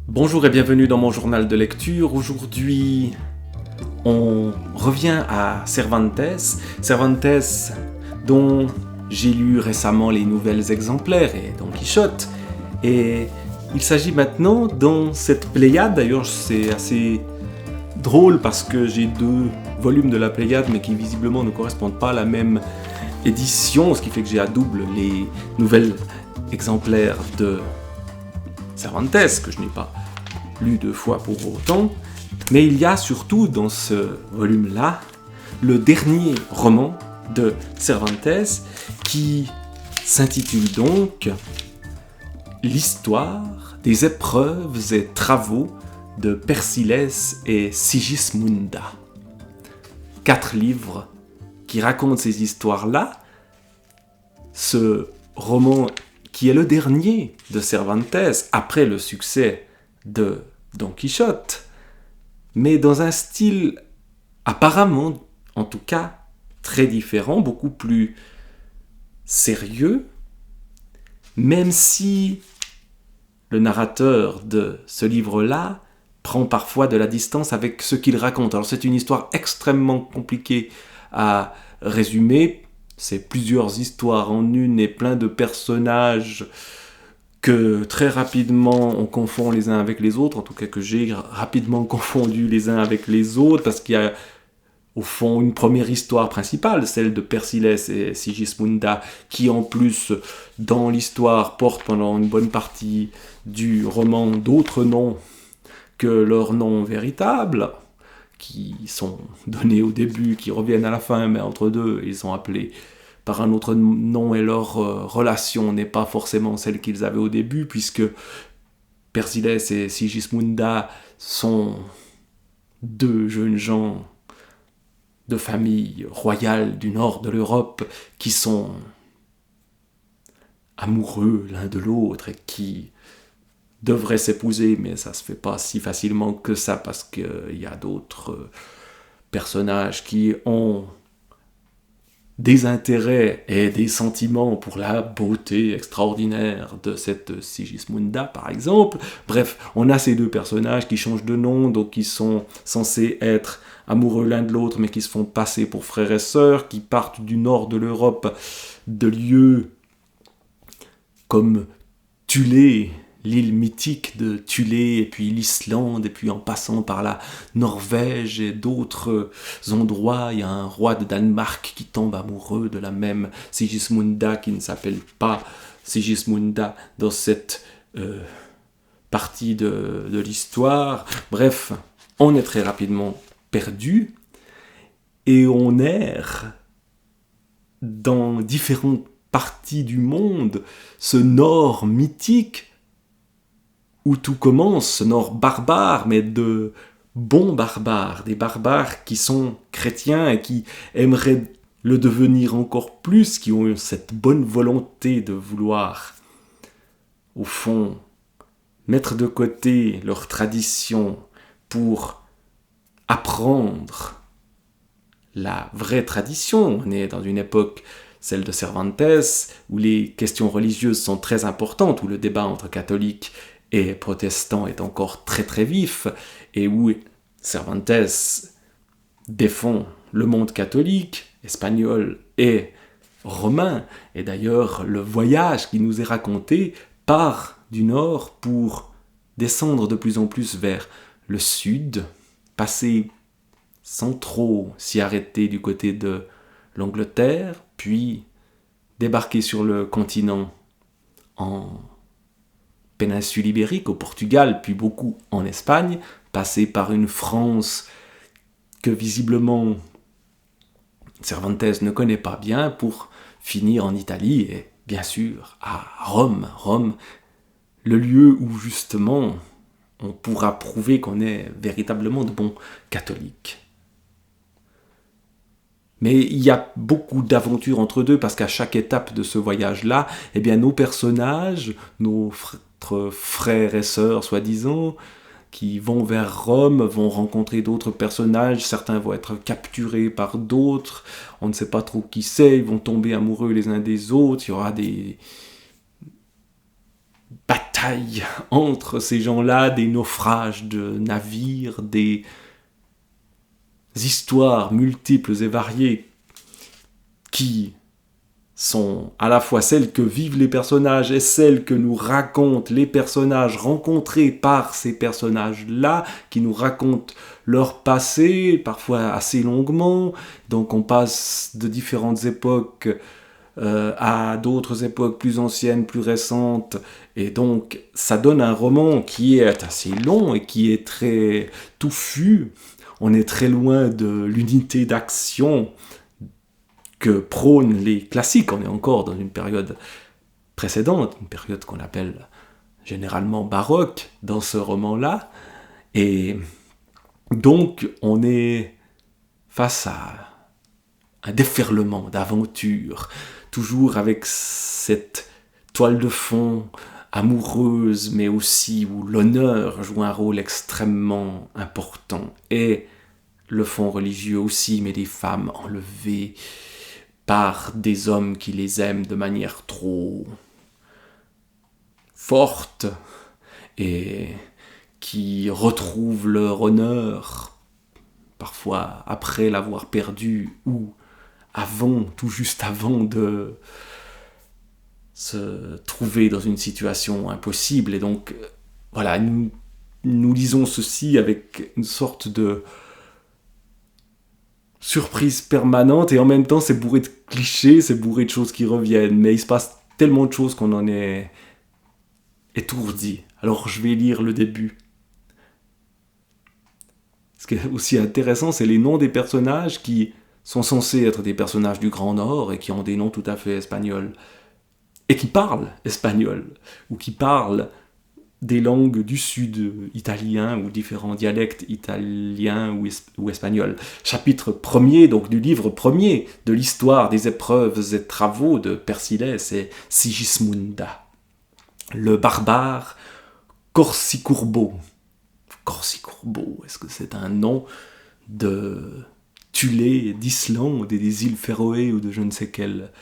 Bonjour et bienvenue dans mon journal de lecture. Aujourd'hui, on revient à Cervantes. Cervantes dont j'ai lu récemment les nouvelles exemplaires et Don Quichotte. Et il s'agit maintenant dans cette Pléiade, d'ailleurs c'est assez drôle parce que j'ai deux volumes de la Pléiade mais qui visiblement ne correspondent pas à la même édition, ce qui fait que j'ai à double les nouvelles exemplaires de Cervantes, que je n'ai pas lu deux fois pour autant, mais il y a surtout dans ce volume-là le dernier roman de Cervantes qui s'intitule donc L'histoire des épreuves et travaux de Persillès et Sigismunda. 4 livres qui racontent ces histoires-là. Ce roman qui est le dernier de Cervantes, après le succès de Don Quichotte, mais dans un style apparemment, en tout cas, très différent, beaucoup plus sérieux, même si le narrateur de ce livre-là prend parfois de la distance avec ce qu'il raconte. Alors c'est une histoire extrêmement compliquée à résumer, c'est plusieurs histoires en une et plein de personnages que très rapidement on confond les uns avec les autres, en tout cas que j'ai rapidement confondu les uns avec les autres, parce qu'il y a au fond une première histoire principale, celle de Persillès et Sigismunda, qui en plus dans l'histoire porte pendant une bonne partie du roman d'autres noms que leurs noms véritables, qui sont donnés au début, qui reviennent à la fin, mais entre deux, ils sont appelés par un autre nom et leur relation n'est pas forcément celle qu'ils avaient au début, puisque Persillès et Sigismunda sont deux jeunes gens de famille royale du nord de l'Europe qui sont amoureux l'un de l'autre et qui devraient s'épouser, mais ça se fait pas si facilement que ça parce qu'il y a d'autres personnages qui ont des intérêts et des sentiments pour la beauté extraordinaire de cette Sigismunda, par exemple. Bref, on a ces deux personnages qui changent de nom, donc qui sont censés être amoureux l'un de l'autre, mais qui se font passer pour frères et sœurs, qui partent du nord de l'Europe, de lieux comme Thulé, l'île mythique de Thulé, et puis l'Islande, et puis en passant par la Norvège et d'autres endroits, il y a un roi de Danemark qui tombe amoureux de la même Sigismunda, qui ne s'appelle pas Sigismunda dans cette partie de l'histoire. Bref, on est très rapidement perdu, et on erre dans différentes parties du monde, ce nord mythique, où tout commence, ce nord barbare, mais de bons barbares, des barbares qui sont chrétiens et qui aimeraient le devenir encore plus, qui ont cette bonne volonté de vouloir, au fond, mettre de côté leur tradition pour apprendre la vraie tradition. On est dans une époque, celle de Cervantes, où les questions religieuses sont très importantes, où le débat entre catholiques et protestant est encore très très vif, et où Cervantes défend le monde catholique, espagnol et romain, et d'ailleurs le voyage qui nous est raconté part du nord pour descendre de plus en plus vers le sud, passer sans trop s'y arrêter du côté de l'Angleterre, puis débarquer sur le continent en péninsule ibérique, au Portugal, puis beaucoup en Espagne, passer par une France que visiblement Cervantes ne connaît pas bien, pour finir en Italie et bien sûr à Rome. Rome, le lieu où justement on pourra prouver qu'on est véritablement de bons catholiques. Mais il y a beaucoup d'aventures entre deux, parce qu'à chaque étape de ce voyage-là, eh bien, nos personnages, nos frères et sœurs, soi-disant, qui vont vers Rome, vont rencontrer d'autres personnages, certains vont être capturés par d'autres, on ne sait pas trop qui c'est, ils vont tomber amoureux les uns des autres, il y aura des batailles batailles entre ces gens-là, des naufrages de navires, des histoires multiples et variées qui sont à la fois celles que vivent les personnages et celles que nous racontent les personnages rencontrés par ces personnages-là, qui nous racontent leur passé, parfois assez longuement. Donc on passe de différentes époques à d'autres époques plus anciennes, plus récentes, et donc ça donne un roman qui est assez long et qui est très touffu. On est très loin de l'unité d'action que prônent les classiques. On est encore dans une période précédente, une période qu'on appelle généralement baroque dans ce roman-là, et donc on est face à un déferlement d'aventures, toujours avec cette toile de fond amoureuse, mais aussi où l'honneur joue un rôle extrêmement important, et le fond religieux aussi, mais des femmes enlevées par des hommes qui les aiment de manière trop forte et qui retrouvent leur honneur, parfois après l'avoir perdu ou avant, tout juste avant de se trouver dans une situation impossible. Et donc, voilà, nous lisons ceci avec une sorte de surprise permanente, et en même temps, c'est bourré de clichés, c'est bourré de choses qui reviennent, mais il se passe tellement de choses qu'on en est étourdi. Alors, je vais lire le début. Ce qui est aussi intéressant, c'est les noms des personnages qui sont censés être des personnages du Grand Nord et qui ont des noms tout à fait espagnols. Et qui parlent espagnol, ou qui parlent des langues du sud italien, ou différents dialectes italiens ou espagnols. Chapitre 1er, donc du livre 1er de l'histoire des épreuves et travaux de Persillès et Sigismunda. Le barbare Corsicourbo. Corsicourbo, est-ce que c'est un nom de Thulé, d'Islande, des îles Féroé ou de je ne sais quel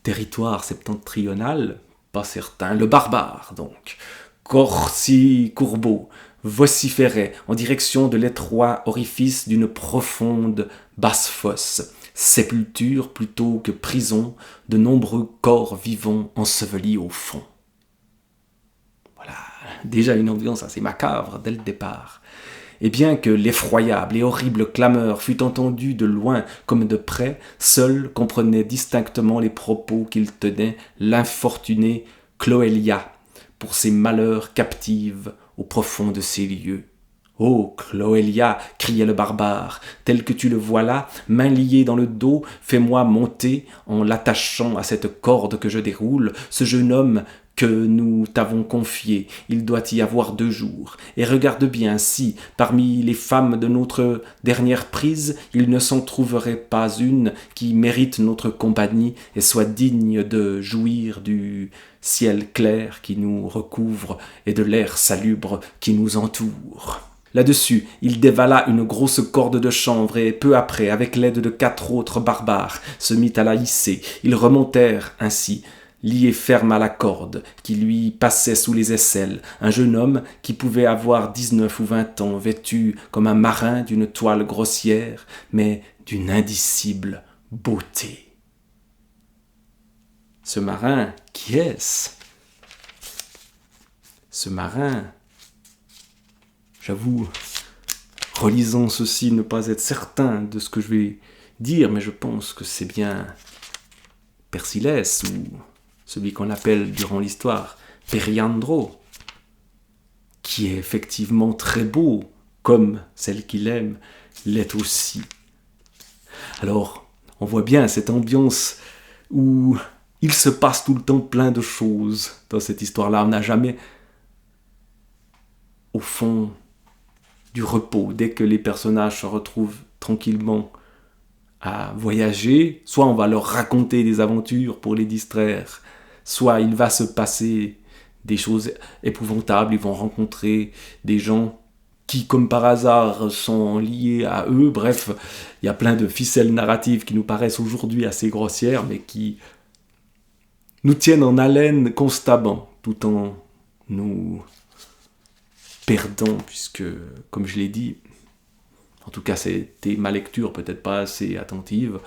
territoire septentrional? Pas certain. Le barbare, donc. Corsicourbo vociférait en direction de l'étroit orifice d'une profonde basse-fosse, sépulture plutôt que prison de nombreux corps vivants ensevelis au fond. Voilà, déjà une ambiance assez macabre dès le départ. Et bien que l'effroyable et horrible clameur fût entendue de loin comme de près, seul comprenait distinctement les propos qu'il tenait l'infortunée Cloelia, pour ses malheurs captives au profond de ces lieux. « Oh, Cloelia !» criait le barbare, « tel que tu le vois là, main liée dans le dos, fais-moi monter, en l'attachant à cette corde que je déroule, ce jeune homme que nous t'avons confié. Il doit y avoir 2 jours. Et regarde bien si, parmi les femmes de notre dernière prise, il ne s'en trouverait pas une qui mérite notre compagnie et soit digne de jouir du ciel clair qui nous recouvre et de l'air salubre qui nous entoure. » Là-dessus, il dévala une grosse corde de chanvre et peu après, avec l'aide de 4 autres barbares, se mit à la hisser. Ils remontèrent ainsi, lié ferme à la corde, qui lui passait sous les aisselles, un jeune homme qui pouvait avoir 19 ou 20 ans, vêtu comme un marin d'une toile grossière, mais d'une indicible beauté. Ce marin, qui est-ce ? Ce marin, j'avoue, relisant ceci, ne pas être certain de ce que je vais dire, mais je pense que c'est bien Persillès, ou celui qu'on appelle durant l'histoire Periandro, qui est effectivement très beau, comme celle qu'il aime l'est aussi. Alors, on voit bien cette ambiance où il se passe tout le temps plein de choses dans cette histoire-là. On n'a jamais, au fond, du repos. Dès que les personnages se retrouvent tranquillement à voyager, soit on va leur raconter des aventures pour les distraire, soit il va se passer des choses épouvantables, ils vont rencontrer des gens qui, comme par hasard, sont liés à eux. Bref, il y a plein de ficelles narratives qui nous paraissent aujourd'hui assez grossières, mais qui nous tiennent en haleine constamment, tout en nous perdons, puisque, comme je l'ai dit, en tout cas c'était ma lecture peut-être pas assez attentive,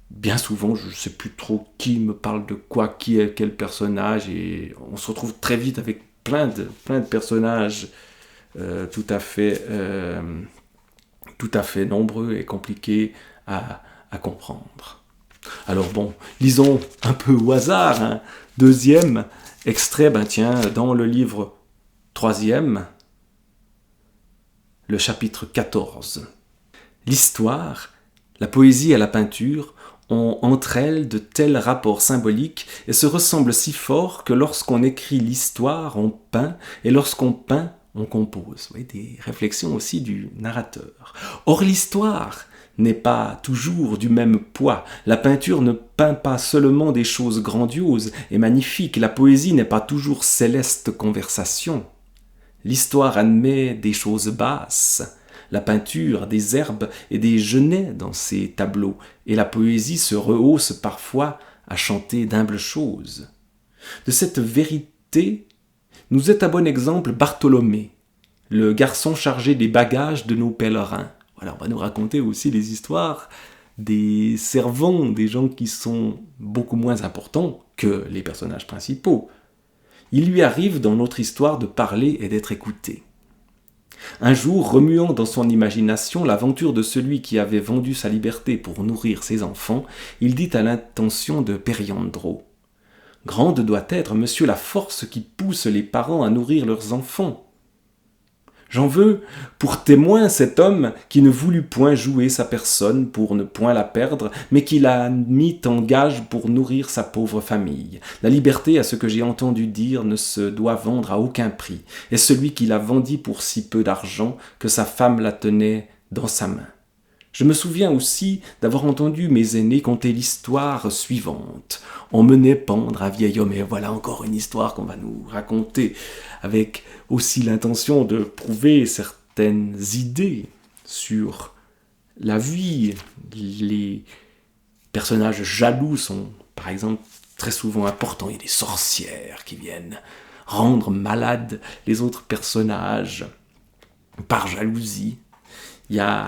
bien souvent je ne sais plus trop qui me parle de quoi, qui est quel personnage, et on se retrouve très vite avec plein de personnages tout à fait nombreux et compliqués à comprendre. Alors bon, lisons un peu au hasard, hein. Deuxième extrait, dans le livre 3e, le chapitre 14. L'histoire, la poésie et la peinture ont entre elles de tels rapports symboliques et se ressemblent si fort que lorsqu'on écrit l'histoire, on peint, et lorsqu'on peint, on compose. Vous voyez, des réflexions aussi du narrateur. Or, l'histoire n'est pas toujours du même poids. La peinture ne peint pas seulement des choses grandioses et magnifiques. La poésie n'est pas toujours céleste conversation. L'histoire admet des choses basses. La peinture, des herbes et des genêts dans ses tableaux, et la poésie se rehausse parfois à chanter d'humbles choses. De cette vérité nous est un bon exemple Bartholomé, le garçon chargé des bagages de nos pèlerins. Voilà, on va nous raconter aussi les histoires des servants, des gens qui sont beaucoup moins importants que les personnages principaux. Il lui arrive dans notre histoire de parler et d'être écouté. Un jour, remuant dans son imagination l'aventure de celui qui avait vendu sa liberté pour nourrir ses enfants, il dit à l'intention de Periandro : « Grande doit être, monsieur, la force qui pousse les parents à nourrir leurs enfants. J'en veux pour témoin cet homme qui ne voulut point jouer sa personne pour ne point la perdre, mais qui l'a mis en gage pour nourrir sa pauvre famille. La liberté, à ce que j'ai entendu dire, ne se doit vendre à aucun prix, et celui qui la vendit pour si peu d'argent que sa femme la tenait dans sa main. Je me souviens aussi d'avoir entendu mes aînés conter l'histoire suivante. On menait pendre un vieil homme, et voilà encore une histoire qu'on va nous raconter, avec aussi l'intention de prouver certaines idées sur la vie. Les personnages jaloux sont, par exemple, très souvent importants. Il y a des sorcières qui viennent rendre malades les autres personnages par jalousie. Il y a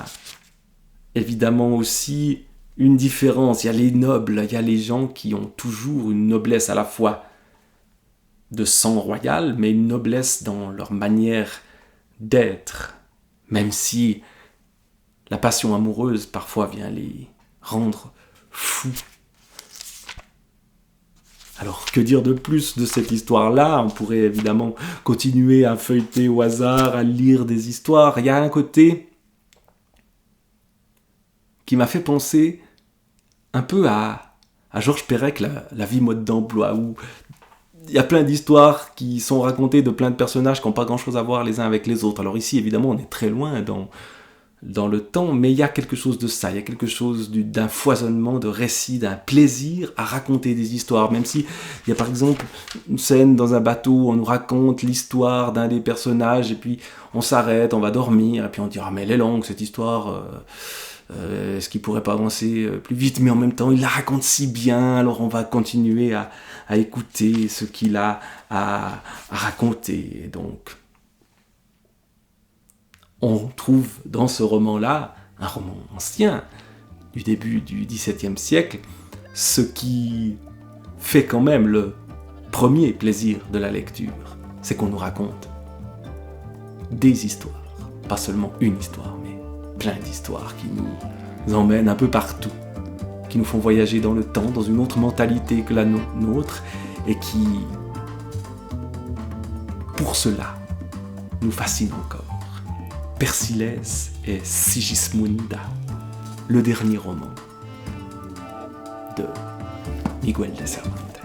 évidemment aussi une différence. Il y a les nobles, il y a les gens qui ont toujours une noblesse à la fois de sang royal, mais une noblesse dans leur manière d'être, même si la passion amoureuse parfois vient les rendre fous. Alors, que dire de plus de cette histoire-là ? On pourrait évidemment continuer à feuilleter au hasard, à lire des histoires. Il y a un côté qui m'a fait penser un peu à Georges Perec, la vie mode d'emploi, où il y a plein d'histoires qui sont racontées de plein de personnages qui n'ont pas grand-chose à voir les uns avec les autres. Alors ici, évidemment, on est très loin dans le temps, mais il y a quelque chose de ça, il y a quelque chose d'un foisonnement de récits, d'un plaisir à raconter des histoires, même si il y a par exemple une scène dans un bateau où on nous raconte l'histoire d'un des personnages, et puis on s'arrête, on va dormir, et puis on dit « Ah mais elle est longue cette histoire est-ce qu'il pourrait pas avancer plus vite ?» Mais en même temps, il la raconte si bien, alors on va continuer à écouter ce qu'il a à raconter. Et donc, on trouve dans ce roman-là, un roman ancien, du début du XVIIe siècle, ce qui fait quand même le premier plaisir de la lecture, c'est qu'on nous raconte des histoires, pas seulement une histoire, mais plein d'histoires qui nous emmènent un peu partout, qui nous font voyager dans le temps, dans une autre mentalité que la nôtre, et qui, pour cela, nous fascinent encore. Persiles et Sigismunda, le dernier roman de Miguel de Cervantes.